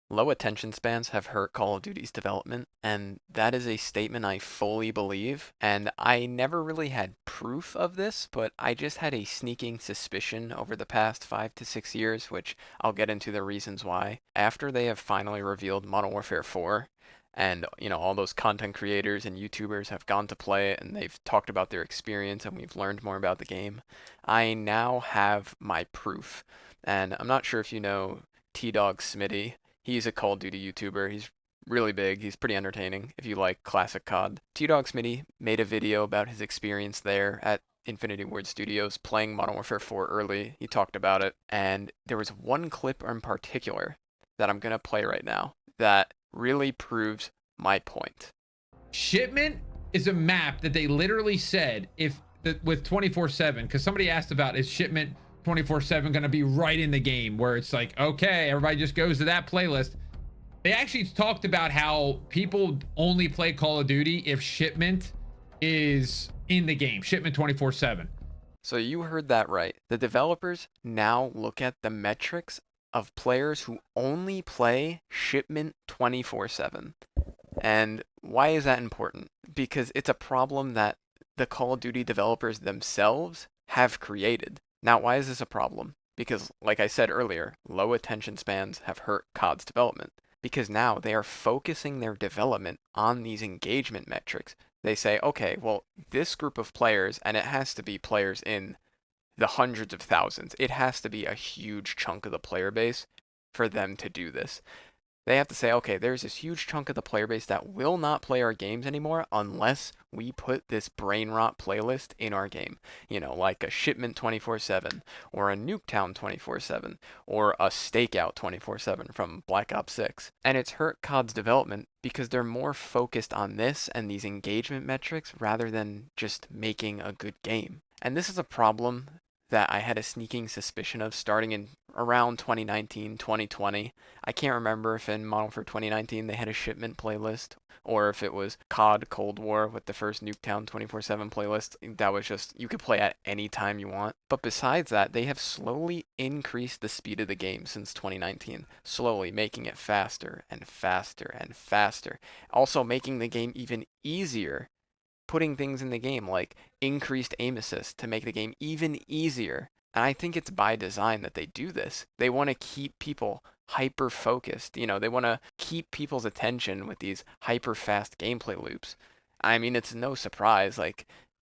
Low attention spans have hurt Call of Duty's development, and that is a statement I fully believe. And I never really had proof of this, but I just had a sneaking suspicion over the past 5 to 6 years, which I'll get into the reasons why. After they have finally revealed Modern Warfare 4, and all those content creators and YouTubers have gone to play it and they've talked about their experience and we've learned more about the game, I now have my proof. And I'm not sure if you know T-Dog Smitty. He's a Call of Duty YouTuber. He's really big. He's pretty entertaining if you like classic COD. T-Dog Smitty made a video about his experience there at Infinity Ward Studios playing Modern Warfare 4 early. He talked about it, and there was one clip in particular that I'm going to play right now that really proves my point. Shipment is a map that they literally said if with 24/7, because somebody asked about is Shipment 24/7 going to be right in the game where it's like, okay, everybody just goes to that playlist. They actually talked about how people only play Call of Duty if Shipment is in the game, Shipment 24/7. So you heard that right. The developers now look at the metrics of players who only play Shipment 24/7. And why is that important? Because it's a problem that the Call of Duty developers themselves have created. Now, why is this a problem? Because, like I said earlier, low attention spans have hurt COD's development. Because now they are focusing their development on these engagement metrics. They say, okay, well, this group of players, and it has to be players in the hundreds of thousands, it has to be a huge chunk of the player base for them to do this. They have to say, okay, there's this huge chunk of the player base that will not play our games anymore unless we put this brain rot playlist in our game. Like a Shipment 24/7, or a Nuketown 24/7, or a Stakeout 24/7 from Black Ops 6. And it's hurt COD's development because they're more focused on this and these engagement metrics rather than just making a good game. And this is a problem that I had a sneaking suspicion of starting in around 2019, 2020. I can't remember if in Model for 2019 they had a Shipment playlist or if it was COD Cold War with the first Nuketown 24/7 playlist. That was just, you could play at any time you want. But besides that, they have slowly increased the speed of the game since 2019, slowly making it faster and faster and faster. Also making the game even easier, putting things in the game like increased aim assist to make the game even easier. And I think it's by design that they do this. They want to keep people hyper focused. They want to keep people's attention with these hyper fast gameplay loops. I mean, it's no surprise. Like,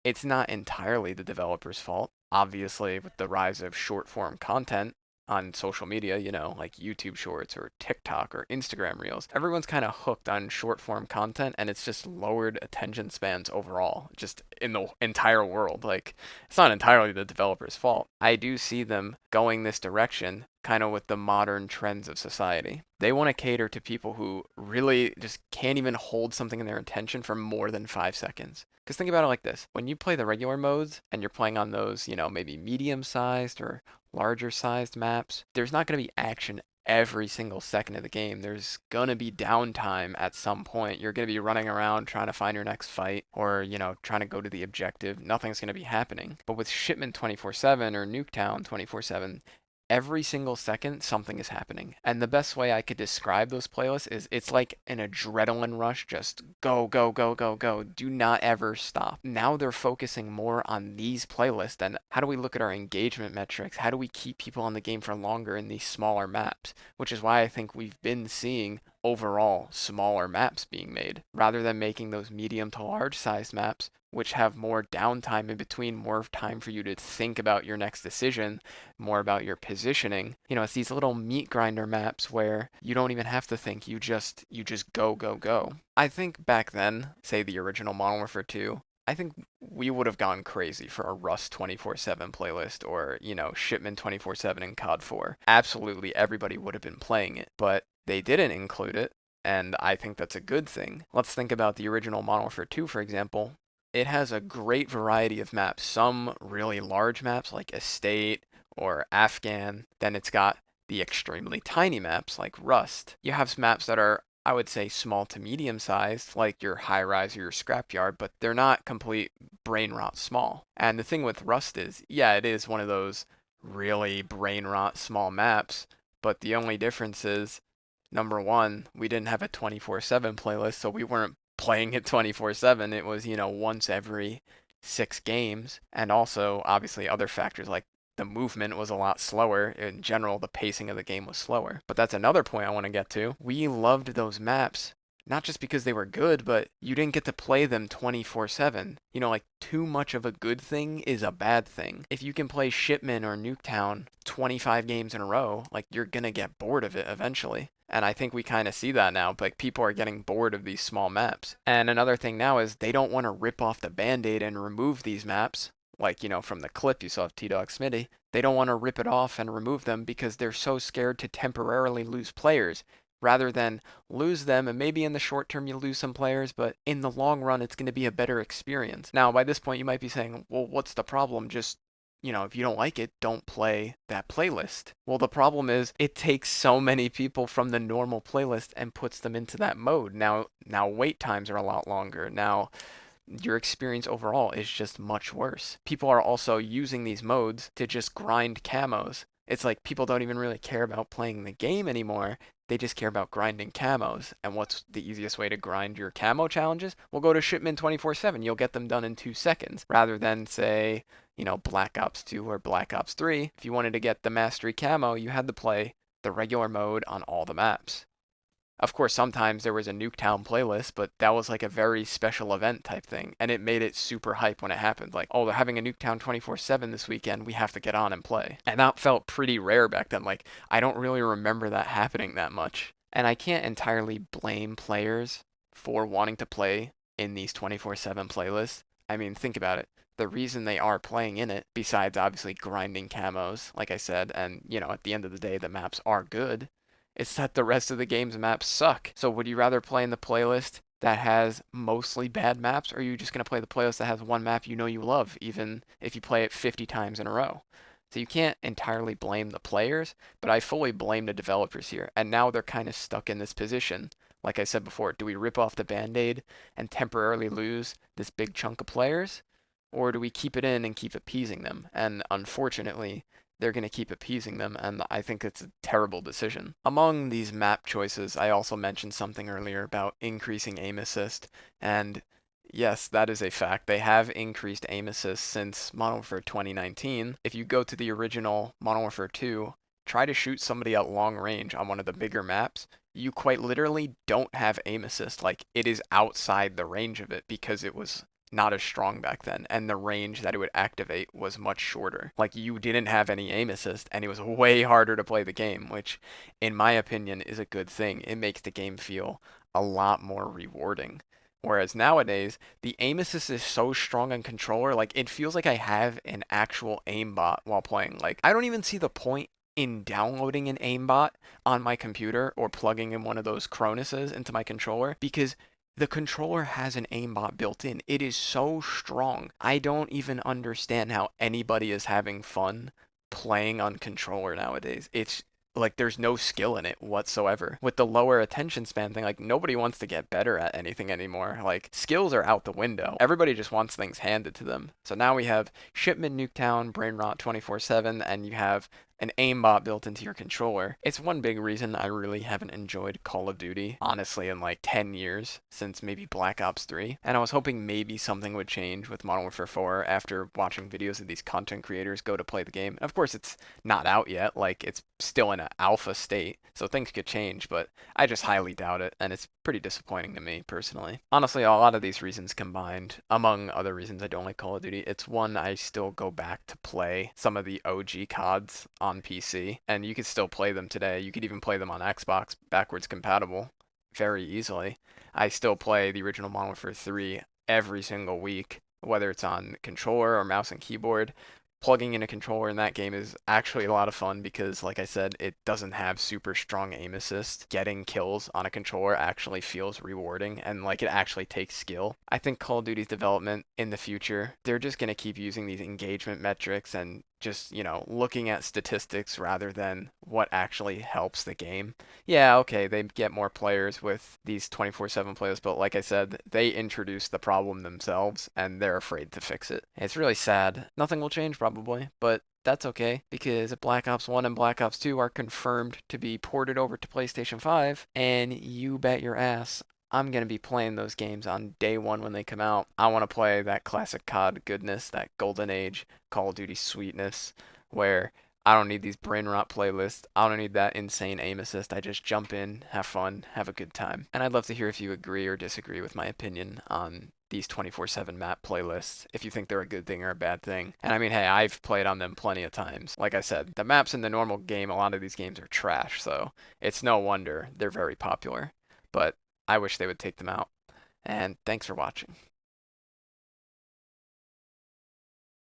it's not entirely the developer's fault. Obviously, with the rise of short form content on social media, like YouTube Shorts or TikTok or Instagram Reels. Everyone's kind of hooked on short form content and it's just lowered attention spans overall, just in the entire world. Like, it's not entirely the developer's fault. I do see them going this direction kind of with the modern trends of society. They want to cater to people who really just can't even hold something in their attention for more than 5 seconds. Because think about it like this: when you play the regular modes and you're playing on those, maybe medium sized or larger sized maps, there's not going to be action every single second of the game. There's going to be downtime at some point. You're going to be running around trying to find your next fight or, trying to go to the objective. Nothing's going to be happening. But with Shipment 24/7 or Nuketown 24/7, every single second something is happening. And the best way I could describe those playlists is it's like an adrenaline rush, just go, go, go, go, go. Do not ever stop. Now they're focusing more on these playlists and how do we look at our engagement metrics? How do we keep people on the game for longer in these smaller maps? Which is why I think we've been seeing overall smaller maps being made rather than making those medium to large sized maps which have more downtime in between, more time for you to think about your next decision, more about your positioning. It's these little meat grinder maps where you don't even have to think. You just go, go, go. I think back then, say the original Modern Warfare 2, I think we would have gone crazy for a Rust 24/7 playlist or, Shipment 24/7 in COD 4. Absolutely everybody would have been playing it, but they didn't include it, and I think that's a good thing. Let's think about the original Modern Warfare 2, for example. It has a great variety of maps, some really large maps like Estate or Afghan. Then it's got the extremely tiny maps like Rust. You have some maps that are, I would say, small to medium sized, like your high rise or your scrapyard, but they're not complete brain rot small. And the thing with Rust is, yeah, it is one of those really brain rot small maps, but the only difference is Number one, we didn't have a 24/7 playlist, so we weren't playing it 24/7. It was, once every 6 games. And also, obviously, other factors like the movement was a lot slower. In general, the pacing of the game was slower. But that's another point I want to get to. We loved those maps not just because they were good, but you didn't get to play them 24/7. Like too much of a good thing is a bad thing. If you can play Shipment or Nuketown 25 games in a row, like you're gonna get bored of it eventually. And I think we kind of see that now. Like people are getting bored of these small maps. And another thing now is they don't want to rip off the band-aid and remove these maps. Like, from the clip you saw of T-Dog Smitty, they don't want to rip it off and remove them because they're so scared to temporarily lose players rather than lose them, and maybe in the short term you lose some players, but in the long run it's going to be a better experience. Now, by this point you might be saying, well, what's the problem? Just, if you don't like it, don't play that playlist. Well, the problem is it takes so many people from the normal playlist and puts them into that mode. Now wait times are a lot longer. Now your experience overall is just much worse. People are also using these modes to just grind camos. It's like people don't even really care about playing the game anymore. They just care about grinding camos. And what's the easiest way to grind your camo challenges? We'll go to Shipment 24/7. You'll get them done in 2 seconds rather than, say, Black Ops 2 or Black Ops 3. If you wanted to get the Mastery camo, you had to play the regular mode on all the maps. Of course, sometimes there was a Nuketown playlist, but that was like a very special event type thing, and it made it super hype when it happened. Like, oh, they're having a Nuketown 24/7 this weekend, we have to get on and play. And that felt pretty rare back then. Like, I don't really remember that happening that much. And I can't entirely blame players for wanting to play in these 24/7 playlists. I mean, think about it. The reason they are playing in it, besides obviously grinding camos, like I said, and, at the end of the day, the maps are good, it's that the rest of the game's maps suck. So would you rather play in the playlist that has mostly bad maps, or are you just going to play the playlist that has one map you love, even if you play it 50 times in a row? So you can't entirely blame the players, but I fully blame the developers here. And now they're kind of stuck in this position. Like I said before, do we rip off the band-aid and temporarily lose this big chunk of players? Or do we keep it in and keep appeasing them? And unfortunately, they're going to keep appeasing them, and I think it's a terrible decision. Among these map choices, I also mentioned something earlier about increasing aim assist, and yes, that is a fact. They have increased aim assist since Modern Warfare 2019. If you go to the original Modern Warfare 2, try to shoot somebody at long range on one of the bigger maps, you quite literally don't have aim assist. Like, it is outside the range of it because it was not as strong back then, and the range that it would activate was much shorter. Like, you didn't have any aim assist, and it was way harder to play the game, which, in my opinion, is a good thing. It makes the game feel a lot more rewarding. Whereas nowadays, the aim assist is so strong on controller, like, it feels like I have an actual aimbot while playing. Like, I don't even see the point in downloading an aimbot on my computer or plugging in one of those Cronuses into my controller because the controller has an aimbot built in. It is so strong. I don't even understand how anybody is having fun playing on controller nowadays. It's like there's no skill in it whatsoever. With the lower attention span thing, like nobody wants to get better at anything anymore. Like skills are out the window. Everybody just wants things handed to them. So now we have Shipment, Nuketown, Brain Rot 24/7, and you have an aimbot built into your controller. It's one big reason I really haven't enjoyed Call of Duty, honestly, in like 10 years, since maybe Black Ops 3. And I was hoping maybe something would change with Modern Warfare 4 after watching videos of these content creators go to play the game. Of course, it's not out yet, like it's still in an alpha state, so things could change, but I just highly doubt it, and it's pretty disappointing to me personally. Honestly, a lot of these reasons combined, among other reasons I don't like Call of Duty, it's one I still go back to play some of the OG CODs on PC, and you could still play them today. You could even play them on Xbox backwards compatible very easily. I still play the original Modern Warfare 3 every single week, whether it's on controller or mouse and keyboard. Plugging in a controller in that game is actually a lot of fun because, like I said, it doesn't have super strong aim assist. Getting kills on a controller actually feels rewarding and like it actually takes skill. I think Call of Duty's development in the future, they're just going to keep using these engagement metrics and just, looking at statistics rather than what actually helps the game. Yeah, okay, they get more players with these 24/7 playlists, but like I said, they introduced the problem themselves and they're afraid to fix it. It's really sad. Nothing will change probably, but that's okay because Black Ops 1 and Black Ops 2 are confirmed to be ported over to PlayStation 5, and you bet your ass I'm going to be playing those games on day one when they come out. I want to play that classic COD goodness, that Golden Age Call of Duty sweetness, where I don't need these brain rot playlists. I don't need that insane aim assist. I just jump in, have fun, have a good time. And I'd love to hear if you agree or disagree with my opinion on these 24/7 map playlists, if you think they're a good thing or a bad thing. And I mean, hey, I've played on them plenty of times. Like I said, the maps in the normal game, a lot of these games are trash, so it's no wonder they're very popular. But I wish they would take them out. And thanks for watching.